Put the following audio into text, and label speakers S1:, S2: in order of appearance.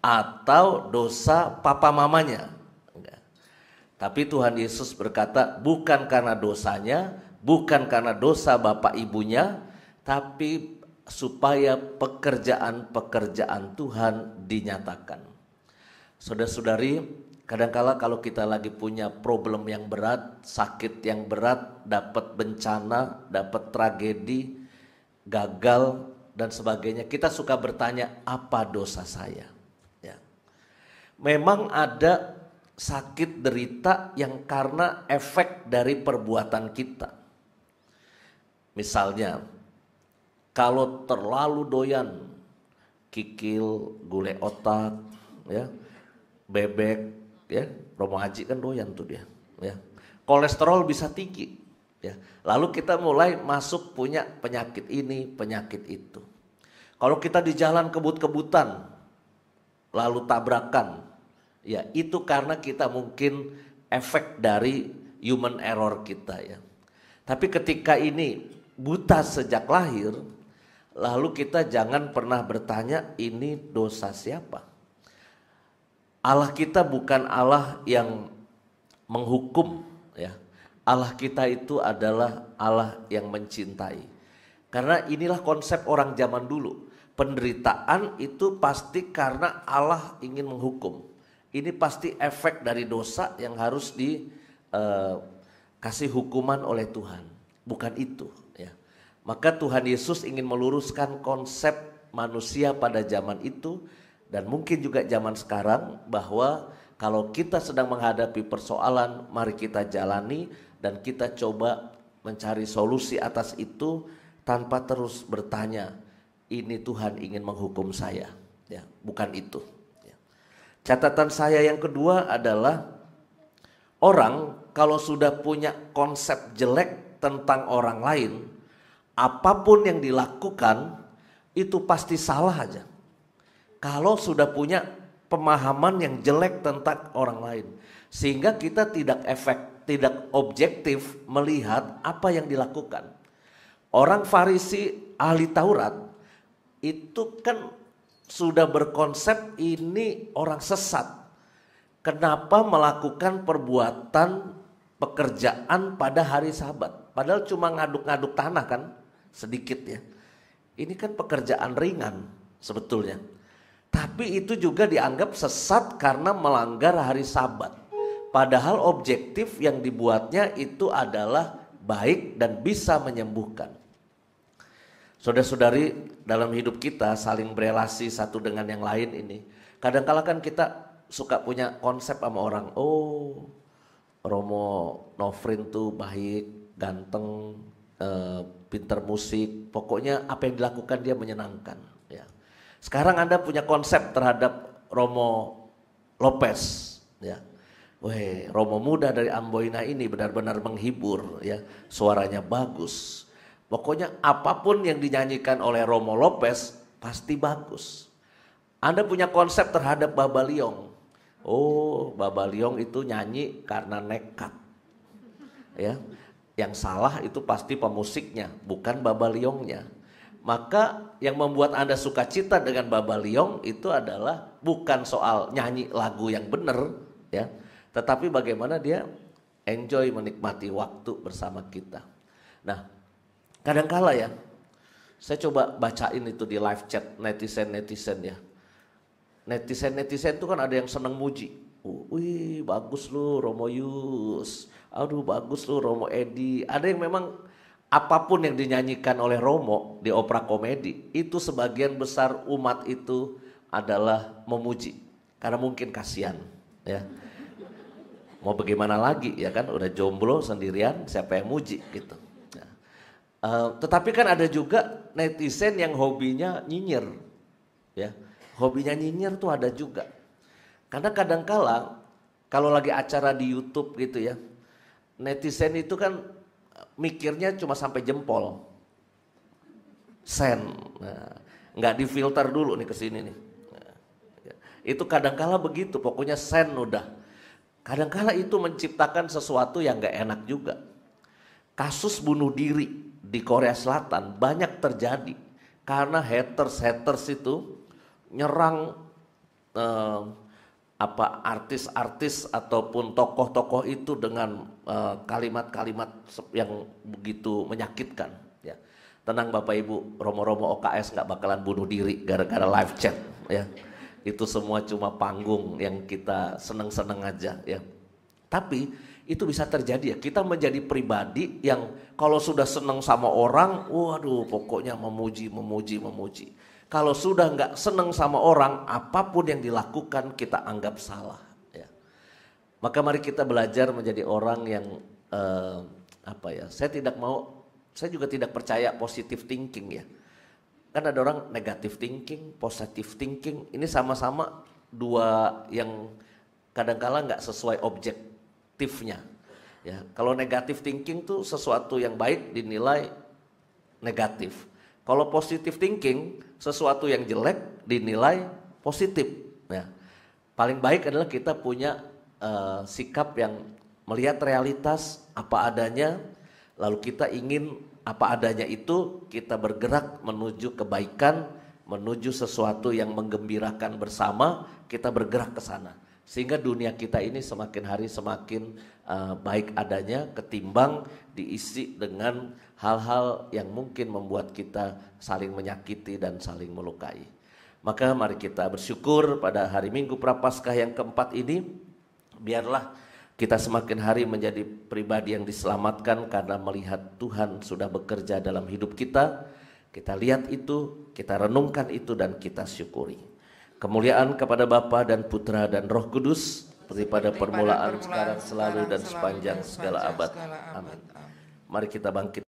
S1: atau dosa papa mamanya. Enggak. Tapi Tuhan Yesus berkata bukan karena dosanya, bukan karena dosa bapak ibunya, tapi supaya pekerjaan-pekerjaan Tuhan dinyatakan. Saudara-saudari, kadangkala kalau kita lagi punya problem yang berat, sakit yang berat, dapat bencana, dapat tragedi, gagal dan sebagainya, kita suka bertanya, apa dosa saya? Ya. Memang ada sakit derita yang karena efek dari perbuatan kita. Misalnya, kalau terlalu doyan kikil, gulai otak, ya, bebek, ya, Romo Haji kan doyan tuh dia, ya. Kolesterol bisa tinggi, ya. Lalu kita mulai masuk punya penyakit ini, penyakit itu. Kalau kita di jalan kebut-kebutan, lalu tabrakan, ya itu karena kita mungkin efek dari human error kita, ya. Tapi ketika ini buta sejak lahir, lalu kita jangan pernah bertanya ini dosa siapa. Allah kita bukan Allah yang menghukum, ya. Allah kita itu adalah Allah yang mencintai. Karena inilah konsep orang zaman dulu. Penderitaan itu pasti karena Allah ingin menghukum. Ini pasti efek dari dosa yang harus dikasih hukuman oleh Tuhan. Bukan itu, ya. Maka Tuhan Yesus ingin meluruskan konsep manusia pada zaman itu dan mungkin juga zaman sekarang, bahwa kalau kita sedang menghadapi persoalan, mari kita jalani dan kita coba mencari solusi atas itu tanpa terus bertanya, ini Tuhan ingin menghukum saya, ya, bukan itu. Ya. Catatan saya yang kedua adalah orang kalau sudah punya konsep jelek tentang orang lain, apapun yang dilakukan itu pasti salah aja. Kalau sudah punya pemahaman yang jelek tentang orang lain, sehingga kita tidak objektif melihat apa yang dilakukan. Orang Farisi ahli Taurat itu kan sudah berkonsep ini orang sesat. Kenapa melakukan perbuatan pekerjaan pada hari Sabat? Padahal cuma ngaduk-ngaduk tanah kan, sedikit ya. Ini kan pekerjaan ringan sebetulnya. Tapi itu juga dianggap sesat karena melanggar hari Sabat. Padahal objektif yang dibuatnya itu adalah baik dan bisa menyembuhkan. Saudara-saudari, dalam hidup kita saling berelasi satu dengan yang lain ini. Kadang-kala kan kita suka punya konsep sama orang. Oh, Romo Nofrin tuh baik, ganteng, pinter musik. Pokoknya apa yang dilakukan dia menyenangkan. Ya. Sekarang Anda punya konsep terhadap Romo Lopez. Ya. Weh, Romo muda dari Amboina ini benar-benar menghibur. Ya. Suaranya bagus. Pokoknya apapun yang dinyanyikan oleh Romo Lopez pasti bagus. Anda punya konsep terhadap Baba Liong. Oh, Baba Liong itu nyanyi karena nekat. Ya, yang salah itu pasti pemusiknya, bukan Baba Liongnya. Maka yang membuat Anda suka cita dengan Baba Liong itu adalah bukan soal nyanyi lagu yang benar, ya, tetapi bagaimana dia enjoy menikmati waktu bersama kita. Nah, kadangkala ya, saya coba bacain itu di live chat netizen ya. Netizen itu kan ada yang seneng muji. Wih, bagus lu Romo Yus. Aduh, bagus lu Romo Edi. Ada yang memang apapun yang dinyanyikan oleh Romo di opera komedi, itu sebagian besar umat itu adalah memuji. Karena mungkin kasihan, ya. Mau bagaimana lagi ya kan, udah jomblo sendirian, siapa yang muji gitu. Tetapi kan ada juga netizen yang hobinya nyinyir, ya. Hobinya nyinyir tuh ada juga. Karena kadangkala kalau lagi acara di YouTube gitu ya, netizen itu kan mikirnya cuma sampai jempol, sen, nah, nggak difilter dulu nih ke sini nih. Nah, itu kadangkala begitu, pokoknya sen udah. Kadangkala itu menciptakan sesuatu yang nggak enak juga. Kasus bunuh diri di Korea Selatan banyak terjadi karena haters itu nyerang artis-artis ataupun tokoh-tokoh itu dengan kalimat-kalimat yang begitu menyakitkan. Ya. Tenang Bapak Ibu, Romo-Romo OKS nggak bakalan bunuh diri gara-gara live chat. Ya. Itu semua cuma panggung yang kita seneng-seneng aja. Ya. Tapi itu bisa terjadi ya, kita menjadi pribadi yang kalau sudah seneng sama orang, waduh pokoknya memuji. Kalau sudah nggak seneng sama orang, apapun yang dilakukan kita anggap salah. Ya. Maka mari kita belajar menjadi orang yang saya juga tidak percaya positive thinking ya. Kan ada orang negative thinking, positive thinking, ini sama-sama dua yang kadang-kala nggak sesuai objektifnya. Ya, kalau negative thinking tuh sesuatu yang baik dinilai negatif. Kalau positive thinking, sesuatu yang jelek dinilai positif. Ya. Paling baik adalah kita punya sikap yang melihat realitas apa adanya, lalu kita ingin apa adanya itu kita bergerak menuju kebaikan, menuju sesuatu yang menggembirakan bersama, kita bergerak ke sana. Sehingga dunia kita ini semakin hari semakin baik adanya ketimbang diisi dengan hal-hal yang mungkin membuat kita saling menyakiti dan saling melukai. Maka mari kita bersyukur pada hari Minggu Prapaskah yang keempat ini, biarlah kita semakin hari menjadi pribadi yang diselamatkan karena melihat Tuhan sudah bekerja dalam hidup kita. Kita lihat itu, kita renungkan itu dan kita syukuri. Kemuliaan kepada Bapa dan Putra dan Roh Kudus seperti pada permulaan, sekarang, selalu dan sepanjang segala abad. Amin. Mari kita bangkit.